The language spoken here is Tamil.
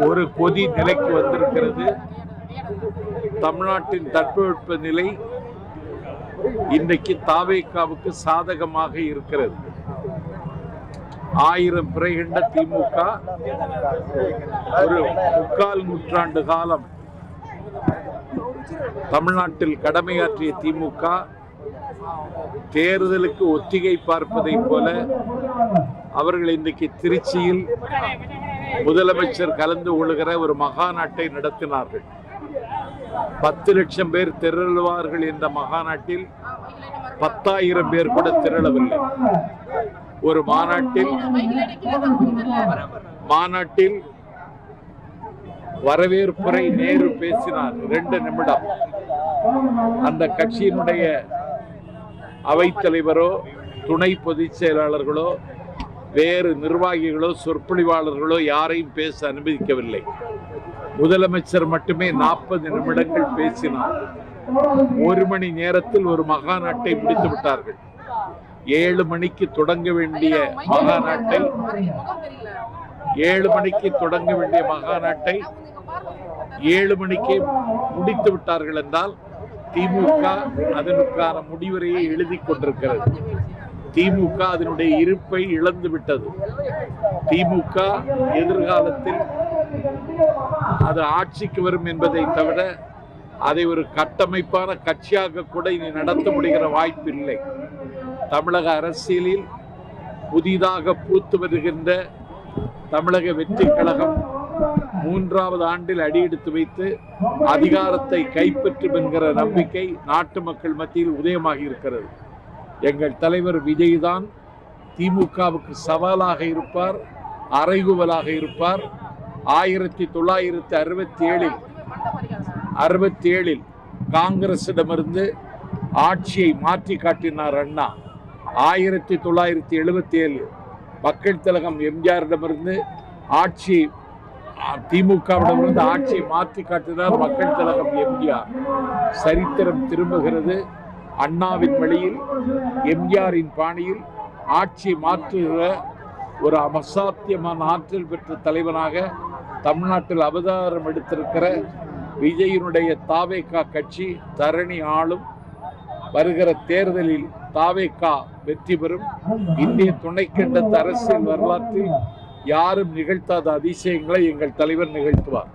ஒரு கொதி நிலைக்கு வந்திருக்கிறது. தமிழ்நாட்டின் தட்பவெட்ப நிலை இன்றைக்கு தாவேகாவுக்கு சாதகமாக இருக்கிறது. 1000 பிறை கண்ட திமுக ஒரு 3/4 நூற்றாண்டு காலம் தமிழ்நாட்டில் கடமையாற்றிய திமுக தேர்தலுக்கு ஒத்திகை பார்ப்பதை போல அவர்கள் இன்றைக்கு திருச்சியில் முதலமைச்சர் கலந்து கொள்கிற ஒரு மகாநாட்டை நடத்தினார்கள். 10 லட்சம் பேர் திரளுவார்கள் என்ற மகாநாட்டில் 10,000 பேர் கூட திரளவில்லை. ஒரு மாநாட்டில் வரவேற்புரை நேரு பேசினார் 2 நிமிடம். அந்த கட்சியினுடைய அவைத்தலைவரோ துணை பொதுச் செயலாளர்களோ வேறு நிர்வாகிகளோ சொற்பொழிவாளர்களோ யாரையும் பேச அனுமதிக்கவில்லை. முதலமைச்சர் மட்டுமே 40 நிமிடங்கள் பேசினார். 1 மணி நேரத்தில் ஒரு மகாநாட்டை முடித்து விட்டார்கள். 7 மணிக்கு தொடங்க வேண்டிய மகாநாட்டை 7 மணிக்கு முடித்து விட்டார்கள் என்றால் திமுக அதற்கான முடிவுரையை எழுதி கொண்டிருக்கிறது. திமுக அதனுடைய இருப்பை இழந்து விட்டது. திமுக எதிர்காலத்தில் அது ஆட்சிக்கு வரும் என்பதை தவிர அதை ஒரு கட்டமைப்பான கட்சியாக கூட இனி நடத்த முடிகிற வாய்ப்பு இல்லை. தமிழக அரசியலில் புதிதாக பூத்து வருகின்ற தமிழக வெற்றி கழகம் 3வது ஆண்டில் அடியெடுத்து வைத்து அதிகாரத்தை கைப்பற்றும் என்கிற நம்பிக்கை நாட்டு மக்கள் மத்தியில் உதயமாகி இருக்கிறது. எங்கள் தலைவர் விஜய் தான் திமுகவுக்கு சவாலாக இருப்பார், அறைகூவலாக இருப்பார். 1967 காங்கிரசிடமிருந்து ஆட்சியை மாற்றி காட்டினார் அண்ணா. 1977 மக்கள் திலகம் எம்ஜிஆரிடமிருந்து ஆட்சி திமுகவிடமிருந்து ஆட்சியை மாற்றி காட்டினார் மக்கள் திலகம் எம்ஜிஆர். சரித்திரம் திரும்புகிறது. அண்ணாவின் வழியில் எம்ஜிஆரின் பாணியில் ஆட்சியை மாற்றுகிற ஒரு அசாத்தியமான ஆற்றல் பெற்ற தலைவனாக தமிழ்நாட்டில் அவதாரம் எடுத்திருக்கிற விஜயினுடைய தாவேகா கட்சி தரணி ஆளும். வருகிற தேர்தலில் தாவேகா வெற்றி பெறும். இந்திய துணைக்கண்ட அரசியல் வரலாற்றில் யாரும் நிகழ்த்தாத அதிசயங்களை எங்கள் தலைவர் நிகழ்த்துவார்.